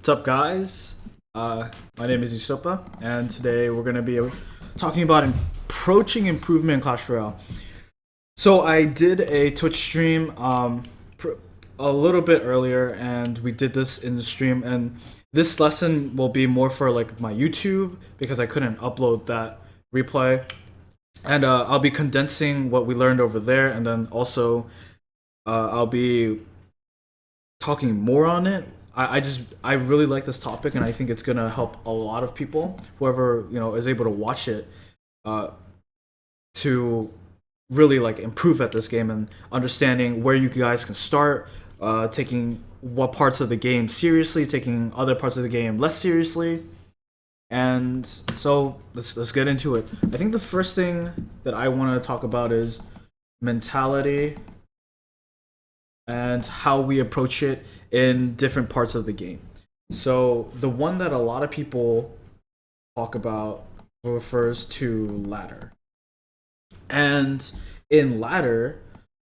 What's up, guys? My name is EsoPa, and today we're going to be talking about approaching improvement in Clash Royale. So I did a Twitch stream a little bit earlier, and we did this in the stream. And this lesson will be more for like my YouTube because I couldn't upload that replay. And I'll be condensing what we learned over there, and then also I'll be talking more on it. I really like this topic, and I think it's gonna help a lot of people. Whoever is able to watch it, uh, to really like improve at this game and understanding where you guys can start, taking what parts of the game seriously, taking other parts of the game less seriously. And so let's get into it. I think the first thing that I want to talk about is mentality and how we approach it in different parts of the game. So the one that a lot of people talk about refers to ladder. And in ladder,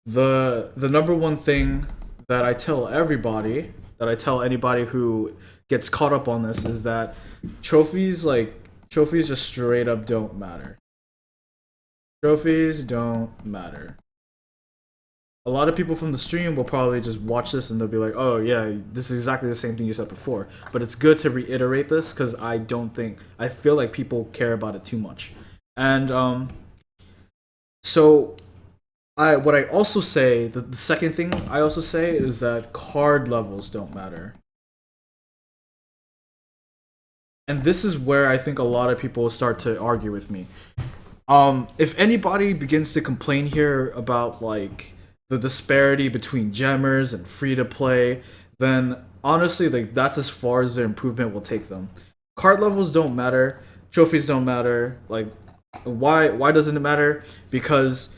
the number one thing that I tell everybody, that I tell anybody who gets caught up on this, is that trophies just straight up don't matter. Trophies don't matter. A lot of people from the stream will probably just watch this and they'll be like, "Oh yeah, this is exactly the same thing you said before." But it's good to reiterate this because I feel like people care about it too much. And so what I also say, the second thing I also say is that card levels don't matter. And this is where I think a lot of people start to argue with me. If anybody begins to complain here about like the disparity between gemmers and free to play, then honestly, like that's as far as the improvement will take them. Card levels don't matter, trophies don't matter. Like, why doesn't it matter? Because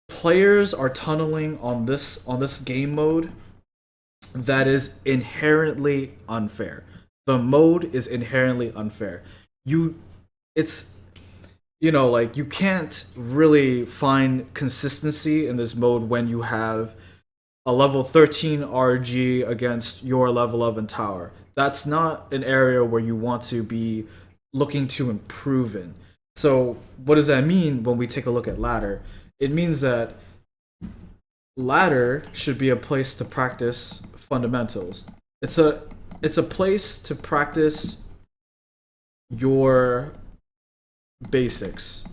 players are tunneling on this game mode that is inherently unfair. The mode is inherently unfair. You, it's like you can't really find consistency in this mode when you have a level 13 RG against your level 11 tower. That's not an area where you want to be looking to improve in. So, what does that mean when we take a look at ladder? It means that ladder should be a place to practice fundamentals. It's a place to practice your basics.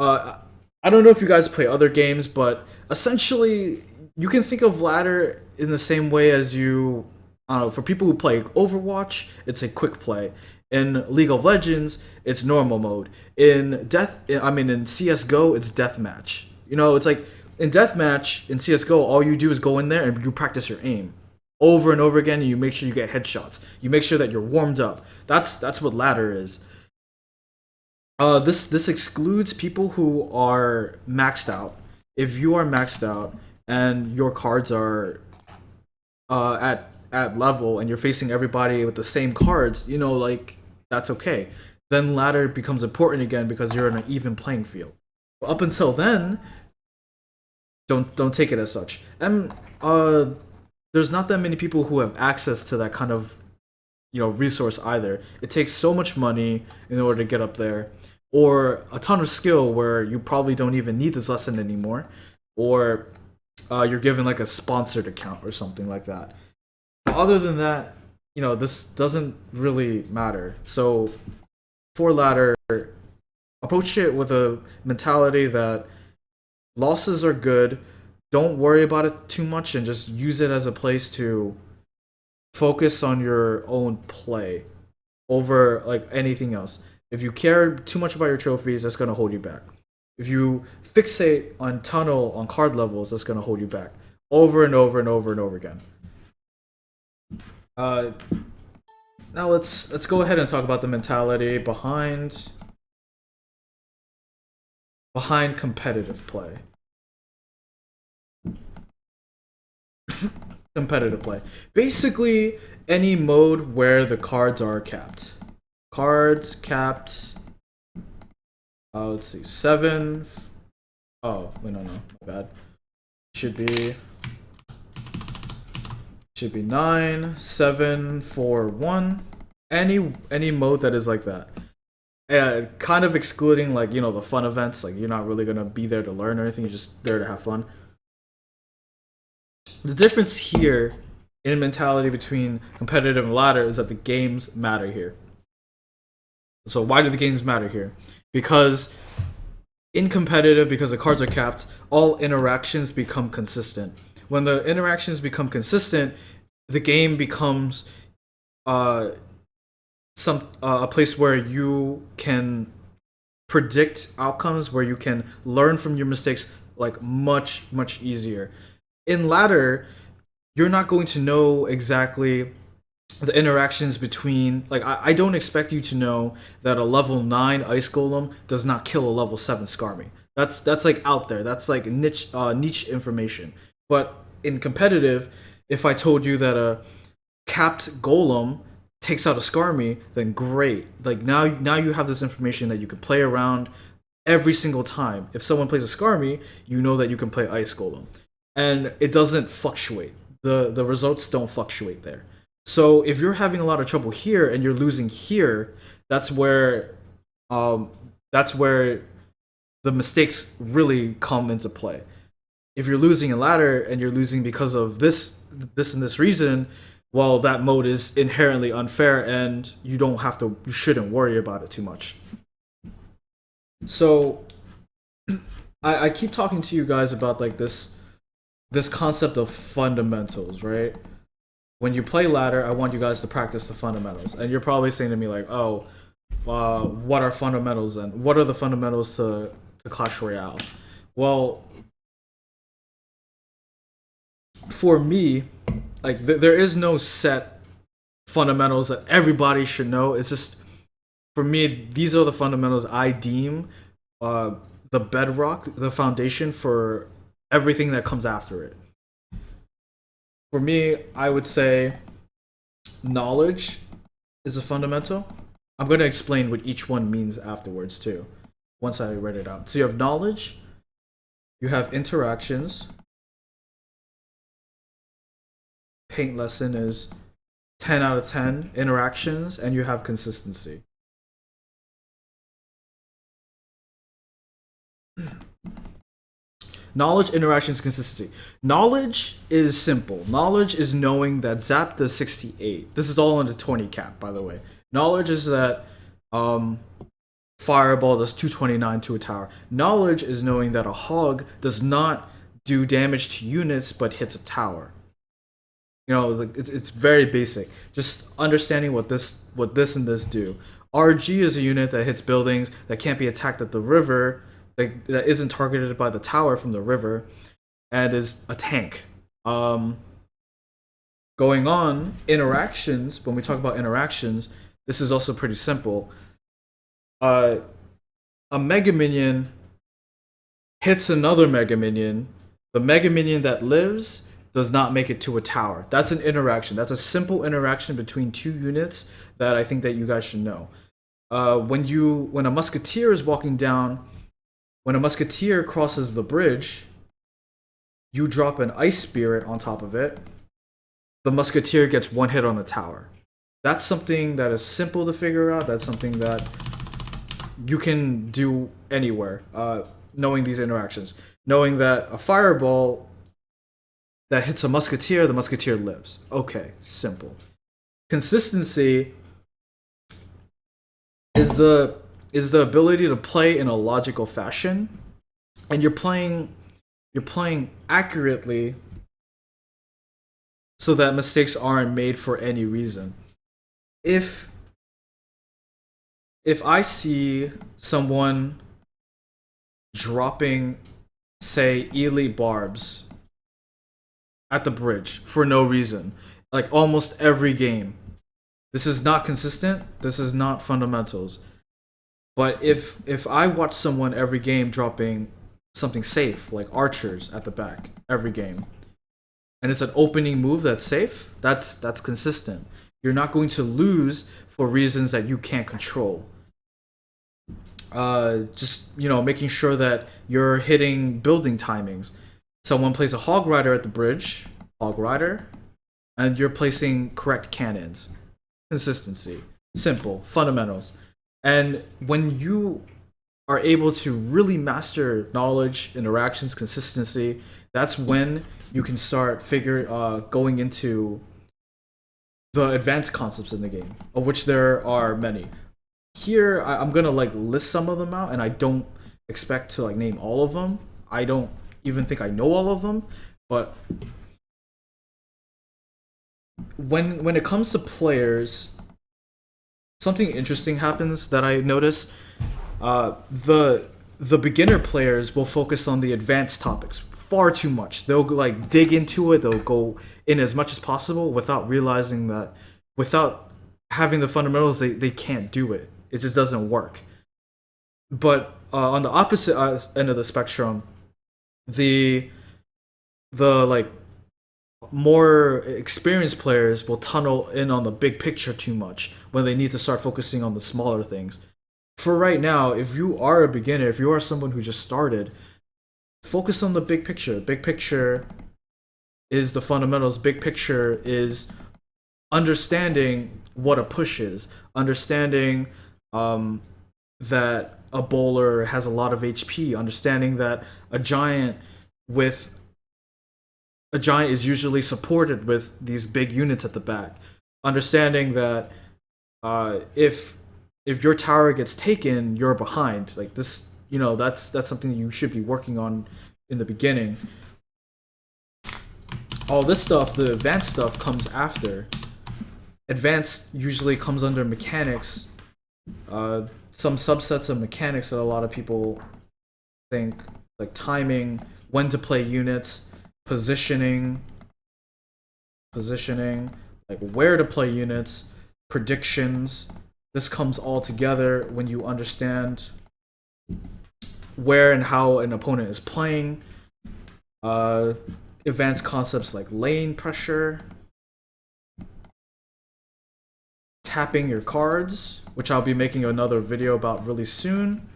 I don't know if you guys play other games, but essentially, you can think of ladder in the same way as you. I don't know. For people who play Overwatch, it's a quick play. In League of Legends, it's normal mode. In CS:GO, it's deathmatch. It's like in deathmatch in CS:GO, all you do is go in there and you practice your aim over and over again, and you make sure you get headshots. You make sure that you're warmed up. That's what ladder is. This excludes people who are maxed out. If you are maxed out and your cards are at level and you're facing everybody with the same cards, like that's okay. Then ladder becomes important again because you're in an even playing field. But up until then, don't take it as such. And there's not that many people who have access to that kind of resource either. It takes so much money in order to get up there, or a ton of skill where you probably don't even need this lesson anymore, or you're given like a sponsored account or something like that. Other than that, this doesn't really matter. So for ladder, approach it with a mentality that losses are good. Don't worry about it too much and just use it as a place to focus on your own play over like anything else. If you care too much about your trophies, that's gonna hold you back. If you fixate on tunnel on card levels, that's gonna hold you back over and over and over and over again. Uh, Now let's go ahead and talk about the mentality behind competitive play. Competitive play. Basically, any mode where the cards are capped. Cards capped. Let's see, seven. Oh, wait, no, my bad. Should be Should be 9, 7, 4, 1. Any mode that is like that. Kind of excluding like the fun events. Like you're not really gonna be there to learn or anything. You're just there to have fun. The difference here in mentality between competitive and ladder is that the games matter here. So why do the games matter here? Because in competitive, because the cards are capped, all interactions become consistent. When the interactions become consistent, the game becomes a place where you can predict outcomes, where you can learn from your mistakes like much easier. In ladder, you're not going to know exactly the interactions between like I don't expect you to know that a level 9 ice golem does not kill a level 7 skarmy. That's like out there. That's like niche information. But in competitive, if I told you that a capped golem takes out a skarmy, then great. Like now you have this information that you can play around every single time. If someone plays a skarmy, you know that you can play ice golem, and it doesn't fluctuate. The results don't fluctuate there. So if you're having a lot of trouble here and you're losing here, that's where um, that's where the mistakes really come into play. If you're losing a ladder and you're losing because of this and this reason, well, that mode is inherently unfair, and you shouldn't worry about it too much. So I keep talking to you guys about like this concept of fundamentals, right? When you play ladder, I want you guys to practice the fundamentals. And you're probably saying to me like, "Oh, what are fundamentals then? What are the fundamentals to Clash Royale?" Well, for me, like there is no set fundamentals that everybody should know. It's just for me, these are the fundamentals I deem uh, the bedrock, the foundation for everything that comes after it. For me, I would say knowledge is a fundamental. I'm going to explain what each one means afterwards too, once I read it out. So you have knowledge, you have interactions. Paint lesson is 10 out of 10 interactions, and you have consistency. Knowledge, interactions, consistency. Knowledge is simple. Knowledge is knowing that Zap does 68. This is all under 20 cap, by the way. Knowledge is that um, Fireball does 229 to a tower. Knowledge is knowing that a Hog does not do damage to units but hits a tower. Like it's very basic. Just understanding what this and this do. RG is a unit that hits buildings that can't be attacked at the river, that isn't targeted by the tower from the river, and is a tank. Going on interactions. When we talk about interactions, this is also pretty simple. Uh, a Mega Minion hits another Mega Minion. The Mega Minion that lives does not make it to a tower. That's an interaction. That's a simple interaction between two units that I think that you guys should know. When a musketeer is walking down, when a musketeer crosses the bridge, you drop an ice spirit on top of it. The musketeer gets one hit on a tower. That's something that is simple to figure out. That's something that you can do anywhere. Knowing these interactions, knowing that a fireball that hits a musketeer, the musketeer lives. Okay, simple. Consistency is the ability to play in a logical fashion, and you're playing accurately so that mistakes aren't made for any reason. If if I see someone dropping, say, elite barbs at the bridge for no reason, like almost every game, this is not consistent. This is not fundamentals. But if I watch someone every game dropping something safe like archers at the back every game, and it's an opening move that's safe, that's consistent. You're not going to lose for reasons that you can't control. Just making sure that you're hitting building timings. Someone plays a hog rider at the bridge, hog rider. and you're placing correct cannons. Consistency, simple, fundamentals. And when you are able to really master knowledge, interactions, consistency, that's when you can start going into the advanced concepts in the game, of which there are many. Here, I'm gonna like list some of them out, and I don't expect to like name all of them. I don't even think I know all of them, but when it comes to players, something interesting happens that I notice. The beginner players will focus on the advanced topics far too much. They'll like dig into it. They'll go in as much as possible without realizing that, without having the fundamentals, they can't do it. It just doesn't work. But on the opposite end of the spectrum, the like more experienced players will tunnel in on the big picture too much when they need to start focusing on the smaller things. For right now, if you are a beginner, if you are someone who just started, focus on the big picture. Big picture is the fundamentals. Big picture is understanding what a push is, understanding that a bowler has a lot of HP, understanding that with a giant is usually supported with these big units at the back, understanding that if your tower gets taken, you're behind. Like this, that's something you should be working on in the beginning. All this stuff, the advanced stuff, comes after. Advanced usually comes under mechanics. Some subsets of mechanics that a lot of people think, like timing, when to play units, positioning, like where to play units, predictions. This comes all together when you understand where and how an opponent is playing. Advanced concepts like lane pressure, tapping your cards, which I'll be making another video about really soon.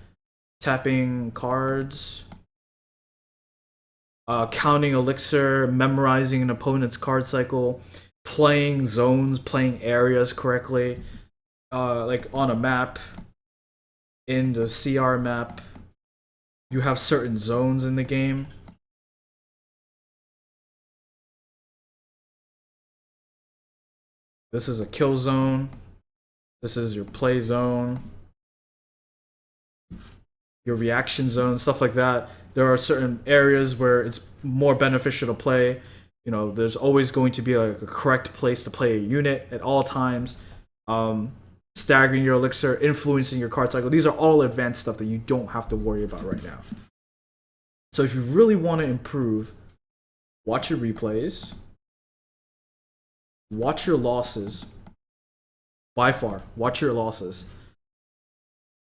Tapping cards, counting elixir, memorizing an opponent's card cycle, playing zones, playing areas correctly. Like on a map, in the CR map, you have certain zones in the game. This is a kill zone. This is your play zone. Your reaction zone, stuff like that. There are certain areas where it's more beneficial to play. There's always going to be a correct place to play a unit at all times. Staggering your elixir, influencing your card cycle. These are all advanced stuff that you don't have to worry about right now. So if you really want to improve, watch your replays, watch your losses. By far, watch your losses.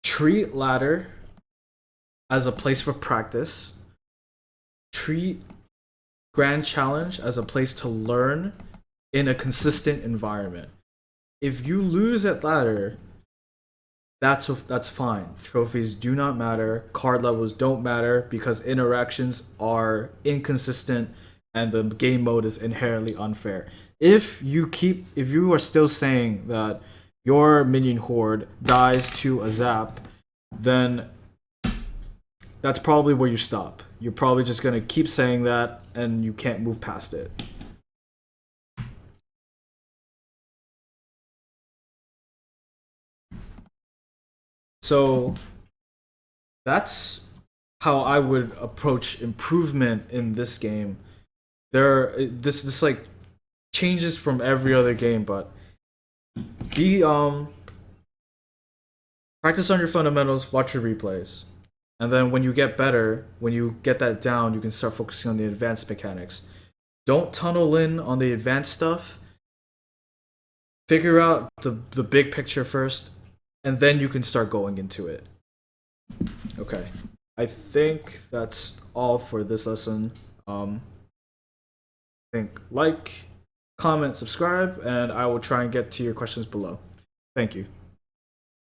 Treat ladder as a place for practice. Treat Grand Challenge as a place to learn in a consistent environment. If you lose at ladder, that's fine. Trophies do not matter. Card levels don't matter because interactions are inconsistent and the game mode is inherently unfair. If you are still saying that your minion horde dies to a zap, then that's probably where you stop. You're probably just gonna keep saying that and you can't move past it. So that's how I would approach improvement in this game. This like changes from every other game, but be practice on your fundamentals, watch your replays. And then when you get better, when you get that down, you can start focusing on the advanced mechanics. Don't tunnel in on the advanced stuff. Figure out the big picture first, and then you can start going into it. Okay. I think that's all for this lesson. I think like, comment, subscribe, and I will try and get to your questions below. Thank you.